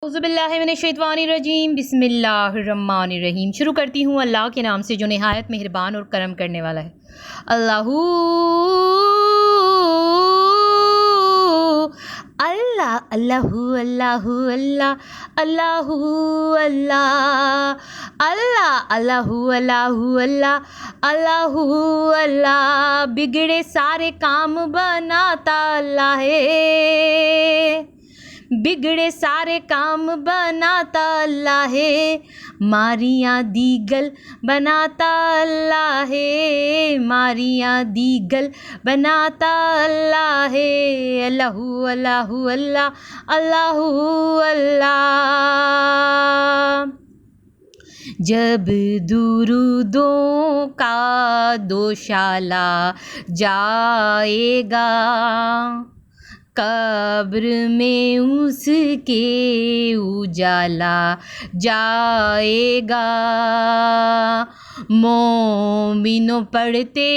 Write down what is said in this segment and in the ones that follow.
اعوذ باللہ من الشیطان الرجیم، بسم اللہ الرحمن الرحیم۔ شروع کرتی ہوں اللہ کے نام سے جو نہایت مہربان اور کرم کرنے والا ہے۔ اللہ اللہ اللہ اللہ اللہ اللہ اللہ اللہ اللہ اللہ اللہ اللہ بگڑے سارے کام بناتا اللہ ہے، بگڑے سارے کام بناتا اللہ ہے، ماریاں دیگل بناتا اللہ ہے، ماریاں دیگل بناتا اللہ ہے، اللہ اللہ اللہ اللہ اللہ۔ جب درودوں کا دوشالہ جائے گا، قبر میں اس کے اجالا جائے گا، مومنوں پڑھتے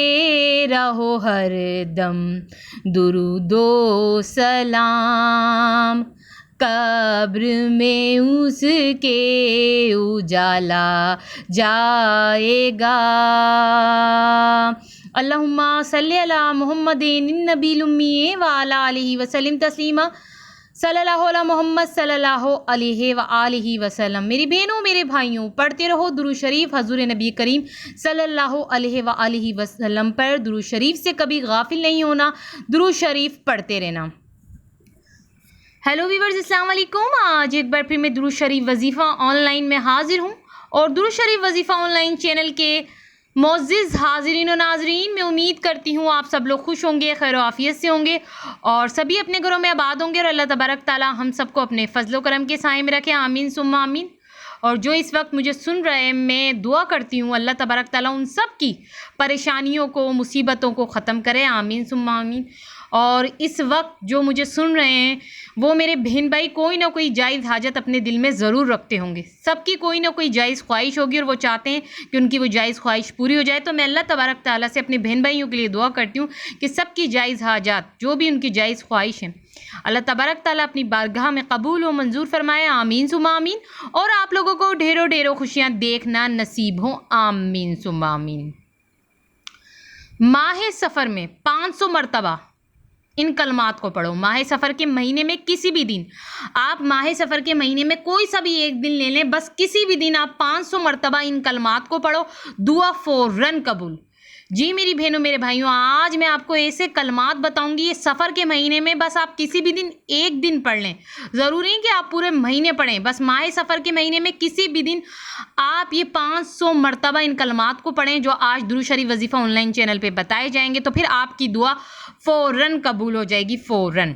رہو ہر دم درود و سلام، قبر میں اس کے اجالا جائے گا۔ اللہم صلی علی محمد النبی الامی وعلی آلہ وسلم تسلیما، صلی اللہ علی محمد صلی اللہ علیہ وآلہ وسلم۔ میری بہنوں میرے بھائیوں، پڑھتے رہو درود شریف حضور نبی کریم صلی اللہ علیہ وآلہ وسلم پر۔ درود شریف سے کبھی غافل نہیں ہونا، درود شریف پڑھتے رہنا۔ ہیلو ویورز، السلام علیکم۔ آج ایک بار پھر میں درود شریف وظیفہ آن لائن میں حاضر ہوں، اور درود شریف وظیفہ آن لائن چینل کے معزز حاضرین و ناظرین، میں امید کرتی ہوں آپ سب لوگ خوش ہوں گے، خیر و عافیت سے ہوں گے، اور سبھی اپنے گھروں میں آباد ہوں گے، اور اللہ تبارک تعالیٰ ہم سب کو اپنے فضل و کرم کے سائے میں رکھے، آمین ثم آمین۔ اور جو اس وقت مجھے سن رہے ہیں، میں دعا کرتی ہوں اللہ تبارک تعالیٰ ان سب کی پریشانیوں کو، مصیبتوں کو ختم کرے، آمین ثم آمین۔ اور اس وقت جو مجھے سن رہے ہیں وہ میرے بہن بھائی کوئی نہ کوئی جائز حاجت اپنے دل میں ضرور رکھتے ہوں گے، سب کی کوئی نہ کوئی جائز خواہش ہوگی، اور وہ چاہتے ہیں کہ ان کی وہ جائز خواہش پوری ہو جائے۔ تو میں اللہ تبارک تعالیٰ سے اپنے بہن بھائیوں کے لیے دعا کرتی ہوں کہ سب کی جائز حاجات، جو بھی ان کی جائز خواہش ہیں، اللہ تبارک تعالیٰ اپنی بارگاہ میں قبول و منظور فرمائے، آمین ثم آمین۔ اور آپ لوگوں کو ڈھیروں ڈھیروں خوشیاں دیکھنا نصیب ہوں، آمین ثم آمین۔ ماہ سفر میں 500 مرتبہ ان کلمات کو پڑھو۔ ماہ سفر کے مہینے میں کسی بھی دن، آپ ماہ سفر کے مہینے میں کوئی سا بھی ایک دن لے لیں، بس کسی بھی دن آپ 500 مرتبہ ان کلمات کو پڑھو، دعا فوراً قبول۔ جی میری بہنوں میرے بھائیوں، آج میں آپ کو ایسے کلمات بتاؤں گی، یہ سفر کے مہینے میں بس آپ کسی بھی دن ایک دن پڑھ لیں، ضروری نہیں کہ آپ پورے مہینے پڑھیں، بس ماہ سفر کے مہینے میں کسی بھی دن آپ یہ 500 مرتبہ ان کلمات کو پڑھیں جو آج درود شریف وظیفہ آن لائن چینل پہ بتائے جائیں گے، تو پھر آپ کی دعا فوراً قبول ہو جائے گی، فوراً۔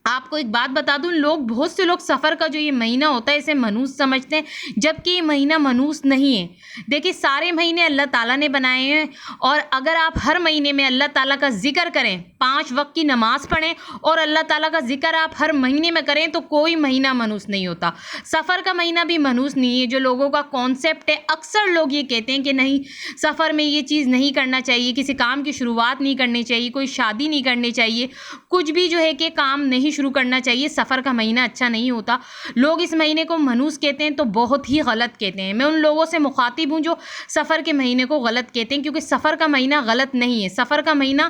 آپ کو ایک بات بتا دوں، بہت سے لوگ سفر کا جو یہ مہینہ ہوتا ہے اسے منحوس سمجھتے ہیں، جبکہ یہ مہینہ منحوس نہیں ہے۔ دیکھیں، سارے مہینے اللہ تعالیٰ نے بنائے ہیں، اور اگر آپ ہر مہینے میں اللہ تعالیٰ کا ذکر کریں، 5 وقت کی نماز پڑھیں اور اللہ تعالیٰ کا ذکر آپ ہر مہینے میں کریں، تو کوئی مہینہ منحوس نہیں ہوتا۔ سفر کا مہینہ بھی منحوس نہیں ہے، جو لوگوں کا کانسیپٹ ہے، اکثر لوگ یہ کہتے ہیں کہ نہیں، سفر میں یہ چیز نہیں کرنا چاہیے، کسی کام کی شروعات نہیں کرنی چاہیے، کوئی شادی نہیں کرنی چاہیے، کچھ بھی جو ہے کہ کام نہیں شروع کرنا چاہیے، سفر کا مہینہ اچھا نہیں ہوتا۔ لوگ اس مہینے کو منحوس کہتے ہیں تو بہت ہی غلط کہتے ہیں۔ میں ان لوگوں سے مخاطب ہوں جو سفر کے مہینے کو غلط کہتے ہیں، کیونکہ سفر کا مہینہ غلط نہیں ہے، سفر کا مہینہ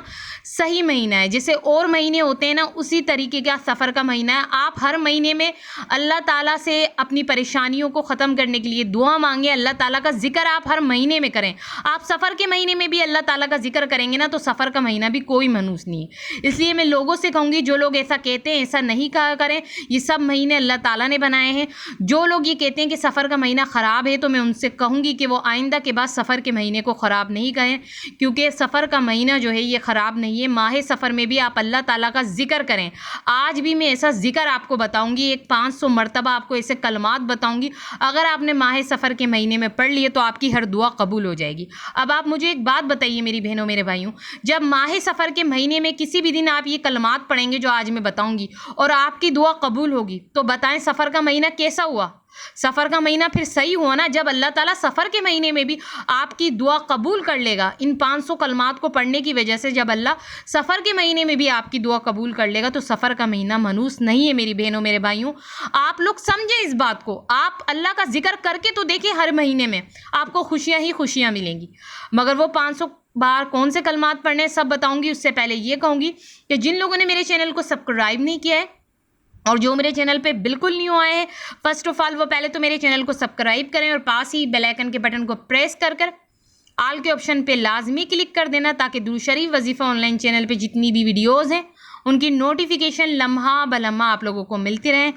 صحیح مہینہ ہے، جیسے اور مہینے ہوتے ہیں نا، اسی طریقے کا سفر کا مہینہ ہے۔ آپ ہر مہینے میں اللہ تعالیٰ سے اپنی پریشانیوں کو ختم کرنے کے لیے دعا مانگیں، اللہ تعالیٰ کا ذکر آپ ہر مہینے میں کریں۔ آپ سفر کے مہینے میں بھی اللہ تعالیٰ کا ذکر کریں گے نا، تو سفر کا مہینہ بھی کوئی منحوس نہیں ہے۔ اس لیے میں لوگوں سے کہوں گی، جو لوگ ایسا کہتے ہیں ایسا نہیں کہا کریں، یہ سب مہینے اللہ تعالیٰ نے بنائے ہیں۔ جو لوگ یہ کہتے ہیں کہ سفر کا مہینہ خراب ہے، تو میں ان سے کہوں گی کہ وہ آئندہ کے بعد سفر کے مہینے کو خراب نہیں کہیں، کیونکہ سفر کا مہینہ جو ہے یہ خراب نہیں ہے۔ ماہ سفر میں بھی آپ اللہ تعالیٰ کا ذکر کریں۔ آج بھی میں ایسا ذکر آپ کو بتاؤں گی، ایک 500 مرتبہ آپ کو ایسے کلمات بتاؤں گی، اگر آپ نے ماہ سفر کے مہینے میں پڑھ لیے تو آپ کی ہر دعا قبول ہو جائے گی۔ اب آپ مجھے ایک بات بتائیے میری بہنوں میرے بھائیوں، جب ماہ سفر کے مہینے میں کسی بھی دن آپ یہ کلمات پڑھیں گے جو آج میں بتاؤں گی، اور آپ کی دعا قبول ہوگی، تو بتائیں سفر کا مہینہ کیسا ہوا؟ سفر کا مہینہ پھر صحیح ہوا نا جب اللہ تعالیٰ سفر کے مہینے میں بھی آپ کی دعا قبول کر لے گا. ان 500 کلمات کو پڑھنے کی وجہ سے جب اللہ سفر کے مہینے میں بھی آپ کی دعا قبول کر لے گا تو سفر کا مہینہ منحوس نہیں ہے میری بہنوں میرے بھائیوں. آپ لوگ سمجھیں اس بات کو. آپ اللہ کا ذکر کر کے تو دیکھیں ہر مہینے میں آپ کو خوشیاں ہی خوشیاں ملیں گی. مگر وہ 500 بار کون سے کلمات پڑھنے سب بتاؤں گی. اس سے پہلے یہ کہوں گی کہ جن لوگوں نے میرے چینل کو سبسکرائب نہیں کیا ہے اور جو میرے چینل پہ بالکل نیو آئے ہیں، فرسٹ آف آل وہ پہلے تو میرے چینل کو سبسکرائب کریں اور پاس ہی بیل آئیکن کے بٹن کو پریس کر آل کے آپشن پہ لازمی کلک کر دینا تاکہ درود شریف وظیفہ آن لائن چینل پہ جتنی بھی ویڈیوز ہیں ان کی نوٹیفیکیشن لمحہ بلمحہ آپ لوگوں کو ملتی رہیں.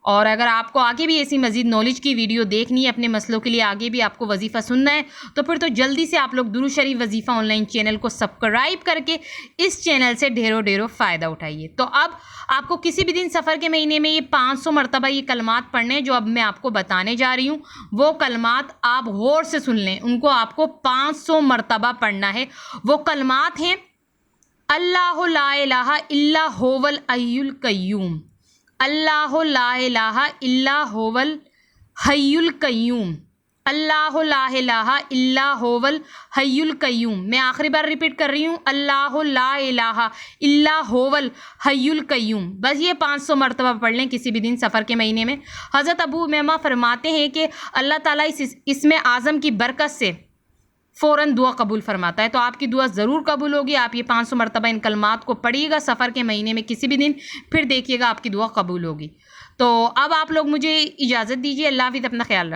اور اگر آپ کو آگے بھی ایسی مزید نالج کی ویڈیو دیکھنی ہے، اپنے مسئلوں کے لیے آگے بھی آپ کو وظیفہ سننا ہے، تو پھر تو جلدی سے آپ لوگ درود شریف وظیفہ آن لائن چینل کو سبسکرائب کر کے اس چینل سے ڈھیروں فائدہ اٹھائیے. تو اب آپ کو کسی بھی دن سفر کے مہینے میں یہ 500 مرتبہ یہ کلمات پڑھنے جو اب میں آپ کو بتانے جا رہی ہوں وہ کلمات آپ غور سے سن لیں. ان کو آپ کو 500 مرتبہ پڑھنا ہے. وہ کلمات ہیں اللہ لا الہ الا هو الحی القیوم، اللہ لا الہ الا هو الحی القیوم، اللہ لا الہ الا هو الحی القیوم. میں آخری بار ریپیٹ کر رہی ہوں، اللہ لا الہ الا هو الحی القیوم. بس یہ 500 مرتبہ پڑھ لیں کسی بھی دن سفر کے مہینے میں. حضرت ابو امیمہ فرماتے ہیں کہ اللہ تعالیٰ اس میں اعظم کی برکت سے فوراً دعا قبول فرماتا ہے. تو آپ کی دعا ضرور قبول ہوگی. آپ یہ 500 مرتبہ ان کلمات کو پڑھیے گا سفر کے مہینے میں کسی بھی دن، پھر دیکھیے گا آپ کی دعا قبول ہوگی. تو اب آپ لوگ مجھے اجازت دیجیے. اللہ حافظ، اپنا خیال رکھیں.